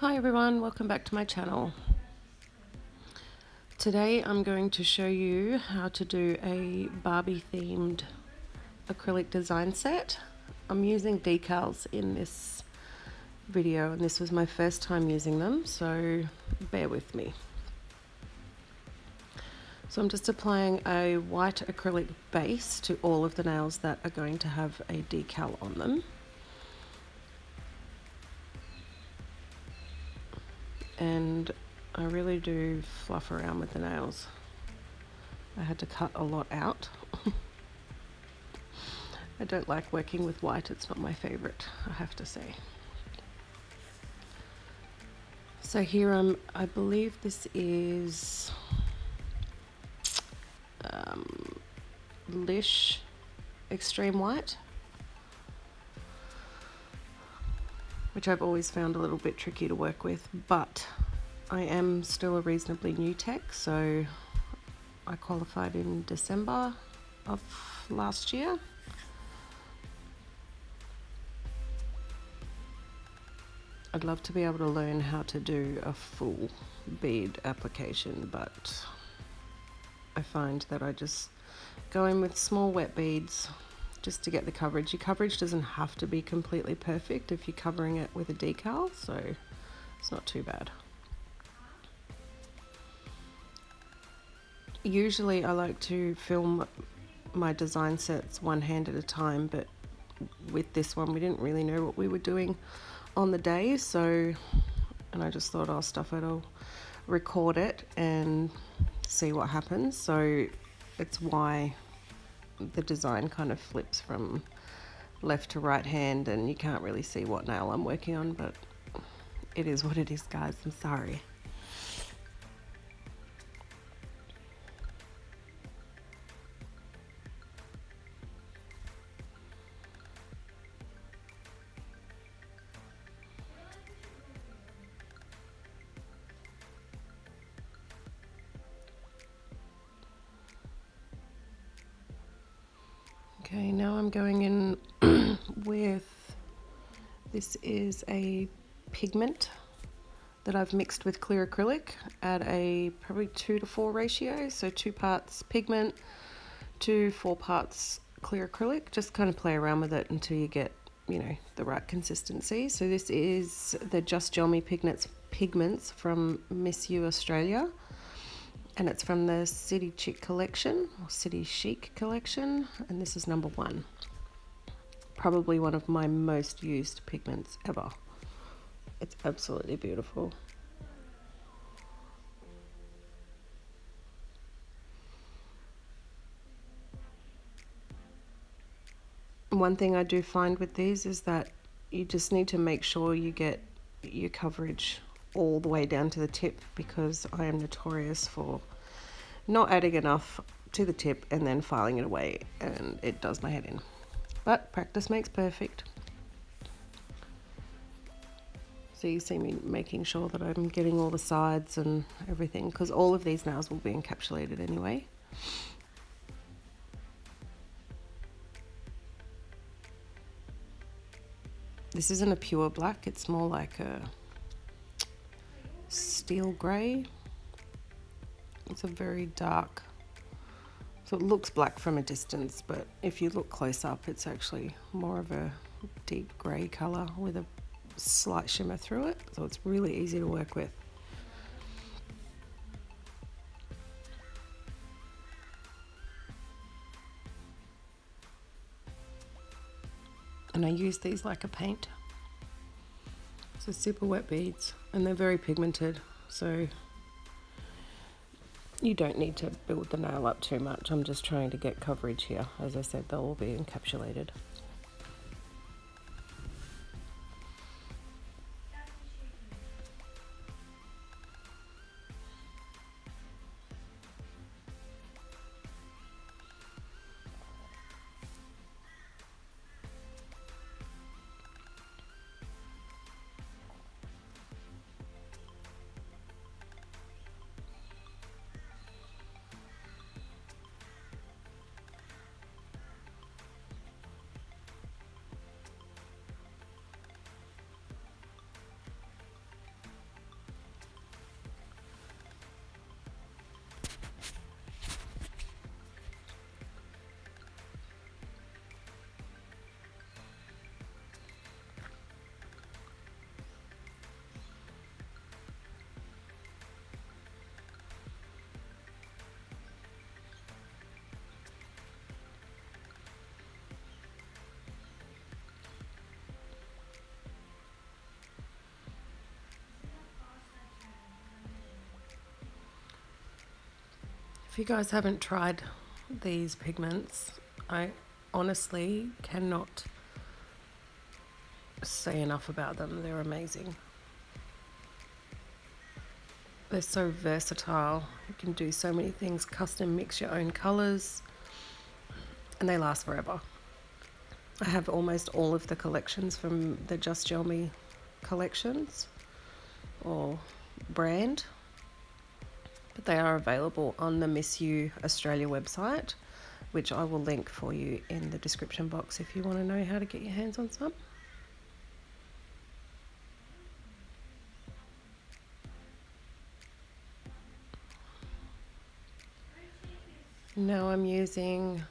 Hi everyone, welcome back to my channel. Today I'm going to show you how to do a Barbie themed acrylic design set. I'm using decals in this video and this was my first time using them, so bear with me. So I'm just applying a white acrylic base to all of the nails that are going to have a decal on them. And I really do fluff around with the nails. I had to cut a lot out. I don't like working with white, it's not my favorite, I have to say. So here I believe this is Lish Extreme White, which I've always found a little bit tricky to work with, but I am still a reasonably new tech, so I qualified in December of last year. I'd love to be able to learn how to do a full bead application, but I find that I just go in with small wet beads just to get the coverage. Your coverage doesn't have to be completely perfect if you're covering it with a decal, so it's not too bad. Usually I like to film my design sets one hand at a time, but with this one we didn't really know what we were doing on the day, and I just thought I'll stuff it, I'll record it and see what happens. So it's why the design kind of flips from left to right hand and you can't really see what nail I'm working on, but it is what it is, guys. I'm sorry. Okay, now I'm going in with, this is a pigment that I've mixed with clear acrylic at a probably 2:4 ratio. So 2 parts pigment to 4 parts clear acrylic. Just kind of play around with it until you get, the right consistency. So this is the Just Gel Me pigments from Miss You Australia. And it's from the City Chic collection, or City Chic collection, and this is number 1. Probably one of my most used pigments ever. It's absolutely beautiful. One thing I do find with these is that you just need to make sure you get your coverage all the way down to the tip, because I am notorious for not adding enough to the tip and then filing it away, and it does my head in. But practice makes perfect. So you see me making sure that I'm getting all the sides and everything, because all of these nails will be encapsulated anyway. This isn't a pure black, it's more like a steel grey. It's a very dark, so it looks black from a distance, but if you look close up it's actually more of a deep grey colour with a slight shimmer through it, so it's really easy to work with. And I use these like a paint. So super wet beads, and they're very pigmented, so you don't need to build the nail up too much. I'm just trying to get coverage here. As I said, they'll all be encapsulated. If you guys haven't tried these pigments, I honestly cannot say enough about them. They're amazing. They're so versatile. You can do so many things, custom mix your own colours, and they last forever. I have almost all of the collections from the Just Gel Me collections or brand, but they are available on the Miss You Australia website, which I will link for you in the description box if you want to know how to get your hands on some. Now I'm using,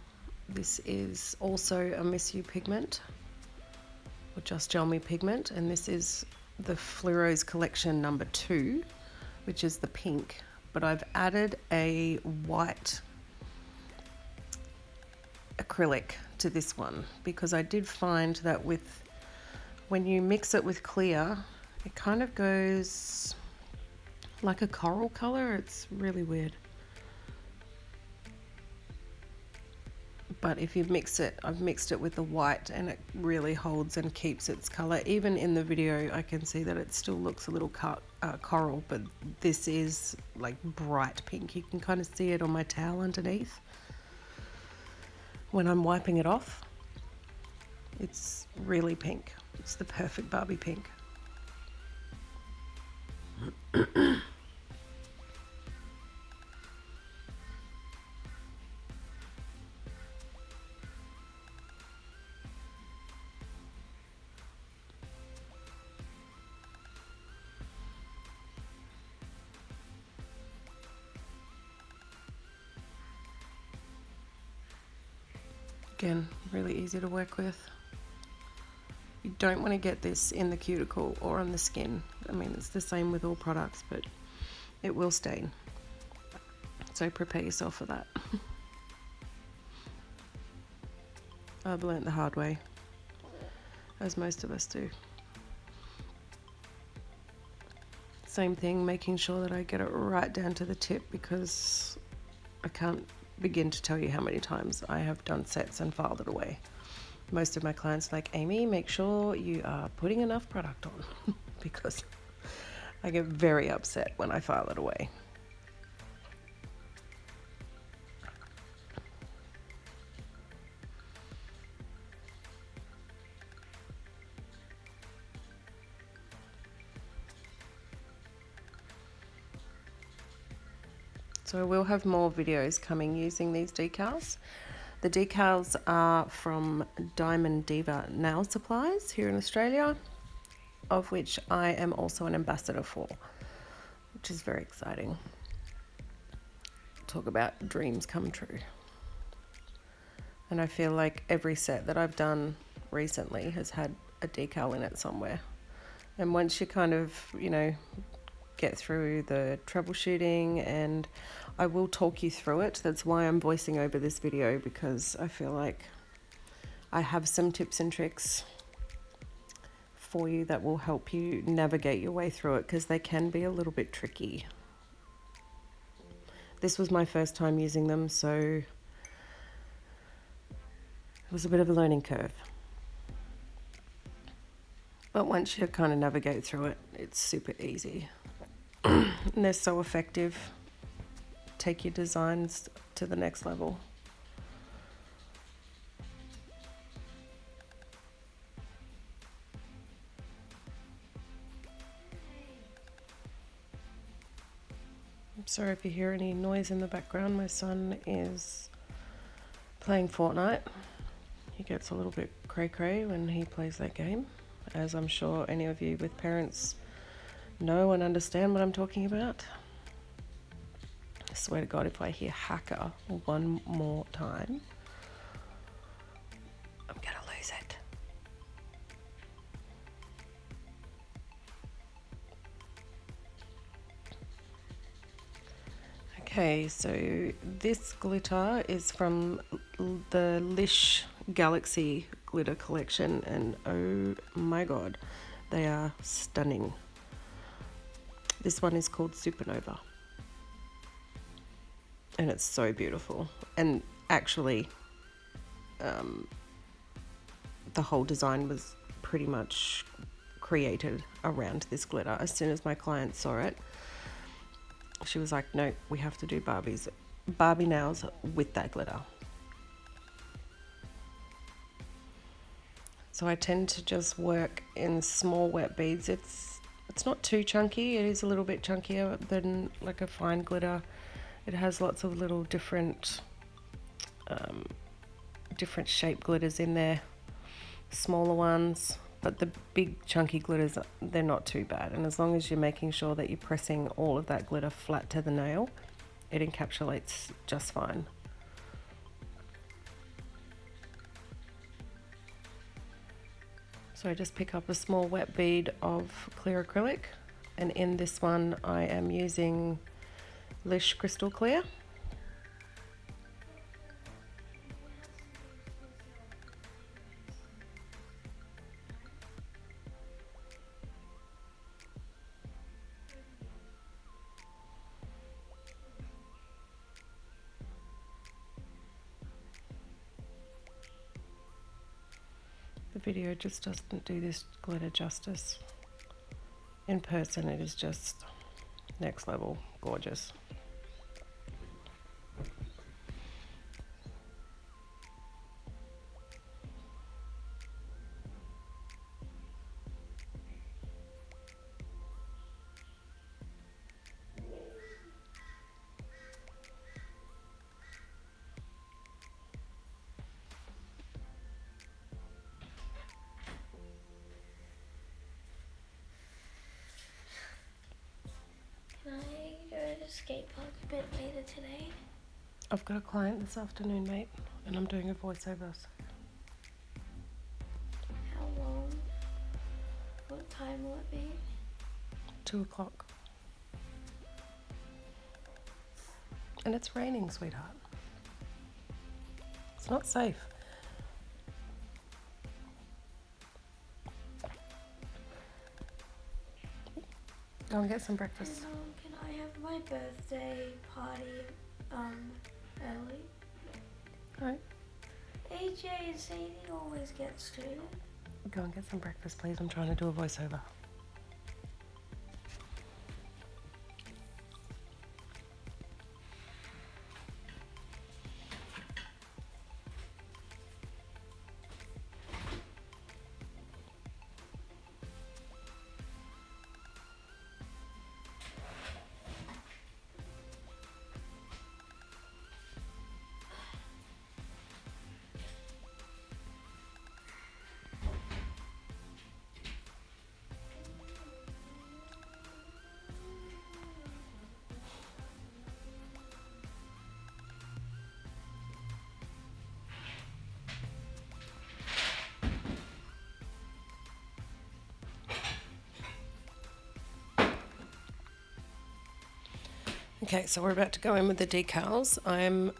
this is also a Miss You pigment, or Just Gel Me pigment, and this is the Fluoro's collection number 2, which is the pink, but I've added a white acrylic to this one because I did find that when you mix it with clear, it kind of goes like a coral color. It's really weird. But if you mix it, I've mixed it with the white and it really holds and keeps its color. Even in the video, I can see that it still looks a little coral, but this is like bright pink. You can kind of see it on my towel underneath. When I'm wiping it off, it's really pink. It's the perfect Barbie pink. Again, really easy to work with. You don't want to get this in the cuticle or on the skin. I mean, it's the same with all products, but it will stain. So prepare yourself for that. I've learnt the hard way, as most of us do. Same thing, making sure that I get it right down to the tip, because I can't begin to tell you how many times I have done sets and filed it away. Most of my clients are like, Amy, make sure you are putting enough product on because I get very upset when I file it away. So I will have more videos coming using these decals. The decals are from Diamond Diva Nail Supplies here in Australia, of which I am also an ambassador for, which is very exciting. Talk about dreams come true. And I feel like every set that I've done recently has had a decal in it somewhere. And once you kind of, get through the troubleshooting, and I will talk you through it. That's why I'm voicing over this video, because I feel like I have some tips and tricks for you that will help you navigate your way through it, because they can be a little bit tricky. This was my first time using them, so it was a bit of a learning curve. But once you kind of navigate through it, it's super easy. And they're so effective. Take your designs to the next level. I'm sorry if you hear any noise in the background. My son is playing Fortnite. He gets a little bit cray-cray when he plays that game, as I'm sure any of you with parents know and understand what I'm talking about. I swear to God, if I hear hacker one more time, I'm gonna lose it. Okay, so this glitter is from the Lish Galaxy glitter collection, and oh my God, they are stunning. This one is called Supernova. and it's so beautiful. And actually, the whole design was pretty much created around this glitter. As soon as my client saw it, she was like, no, we have to do Barbie nails with that glitter. So I tend to just work in small wet beads. It's not too chunky. It is a little bit chunkier than like a fine glitter. It has lots of little different shape glitters in there, smaller ones, but the big chunky glitters, they're not too bad. And as long as you're making sure that you're pressing all of that glitter flat to the nail, it encapsulates just fine. So I just pick up a small wet bead of clear acrylic, and in this one I am using Lish Crystal Clear. The video just doesn't do this glitter justice. In person it is just next level gorgeous. Can I go to the skate park a bit later today? I've got a client this afternoon, mate, and I'm doing a voiceover. How long? What time will it be? 2 o'clock. And it's raining, sweetheart. It's not safe. Go and get some breakfast. And, can I have my birthday party early? Right. AJ and Sadie always gets to. Go and get some breakfast, please. I'm trying to do a voiceover. Okay, so we're about to go in with the decals. I'm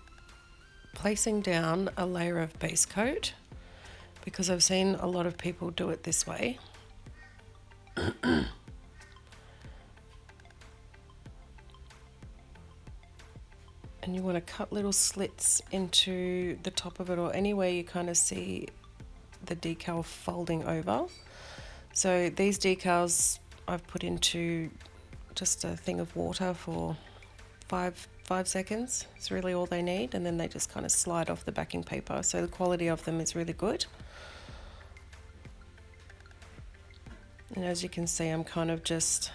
placing down a layer of base coat because I've seen a lot of people do it this way. And you want to cut little slits into the top of it, or anywhere you kind of see the decal folding over. So these decals I've put into just a thing of water for 5 seconds. It's really all they need, and then they just kind of slide off the backing paper. So the quality of them is really good. And as you can see, I'm kind of just,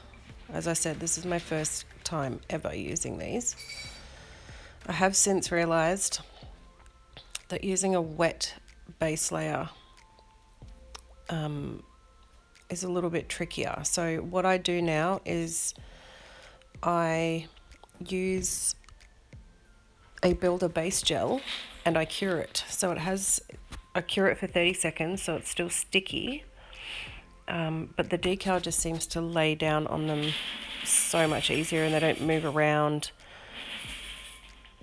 as I said, this is my first time ever using these. I have since realized that using a wet base layer is a little bit trickier. So what I do now is I use a builder base gel and I cure it. So I cure it for 30 seconds so it's still sticky, but the decal just seems to lay down on them so much easier, and they don't move around,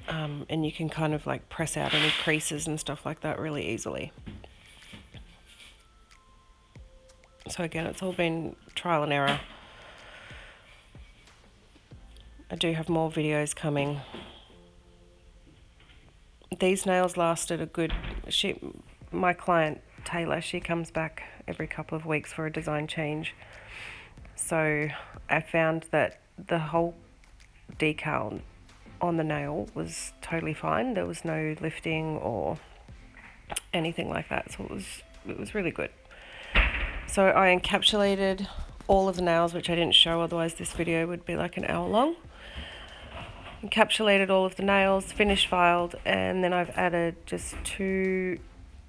and you can kind of like press out any creases and stuff like that really easily. So again, it's all been trial and error. I do have more videos coming these nails lasted a good, my client Taylor, she comes back every couple of weeks for a design change. So I found that the whole decal on the nail was totally fine. There was no lifting or anything like that. So it was really good. So I encapsulated all of the nails, which I didn't show, otherwise this video would be like an hour long. Encapsulated all of the nails, finished filed, and then I've added just 2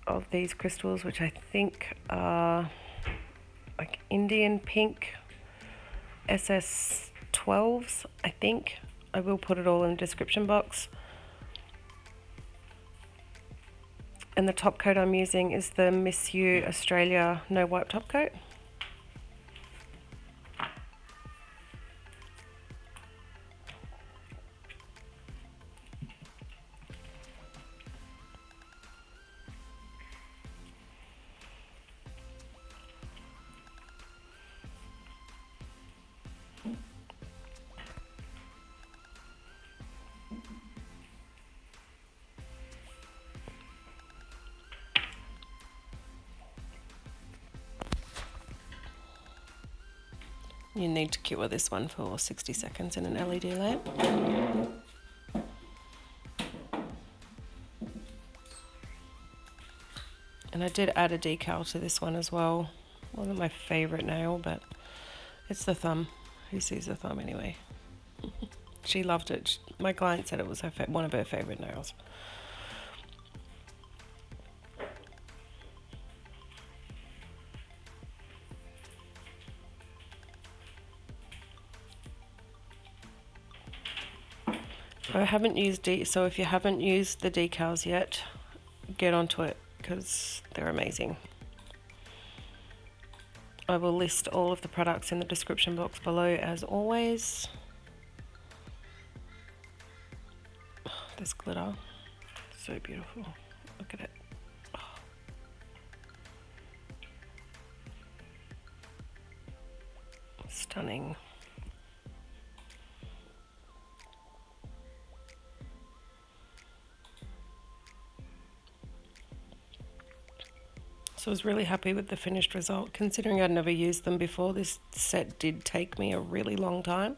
of these crystals, which I think are like Indian pink SS12s, I think. I will put it all in the description box. And the top coat I'm using is the Miss You Australia No Wipe Top Coat. You need to cure this one for 60 seconds in an LED lamp. And I did add a decal to this one as well. Wasn't my favourite nail, but it's the thumb. Who sees the thumb anyway? She loved it. My client said it was one of her favourite nails. I haven't used so if you haven't used the decals yet, get onto it because they're amazing. I will list all of the products in the description box below as always. This glitter, so beautiful. Look at it. Oh. Stunning. So I was really happy with the finished result. Considering I'd never used them before, this set did take me a really long time.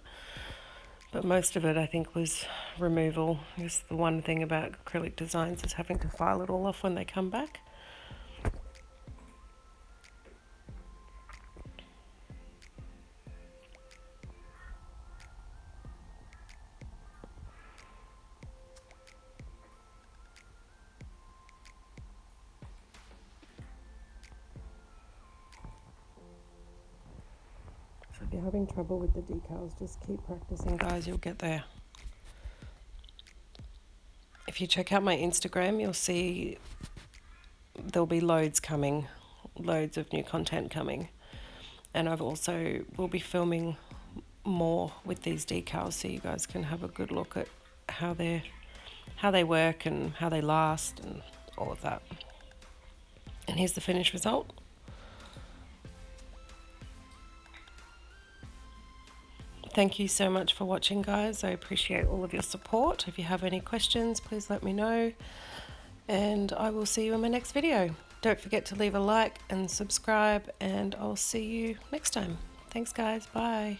But most of it, I think, was removal. I guess the one thing about acrylic designs is having to file it all off when they come back. So if you're having trouble with the decals, just keep practicing, guys, you'll get there. If you check out my Instagram, you'll see there'll be loads coming, loads of new content coming. And I've also will be filming more with these decals so you guys can have a good look at how they work and how they last and all of that. And here's the finished result. Thank you so much for watching, guys. I appreciate all of your support. If you have any questions, please let me know. And I will see you in my next video. Don't forget to leave a like and subscribe, and I'll see you next time. Thanks, guys. Bye.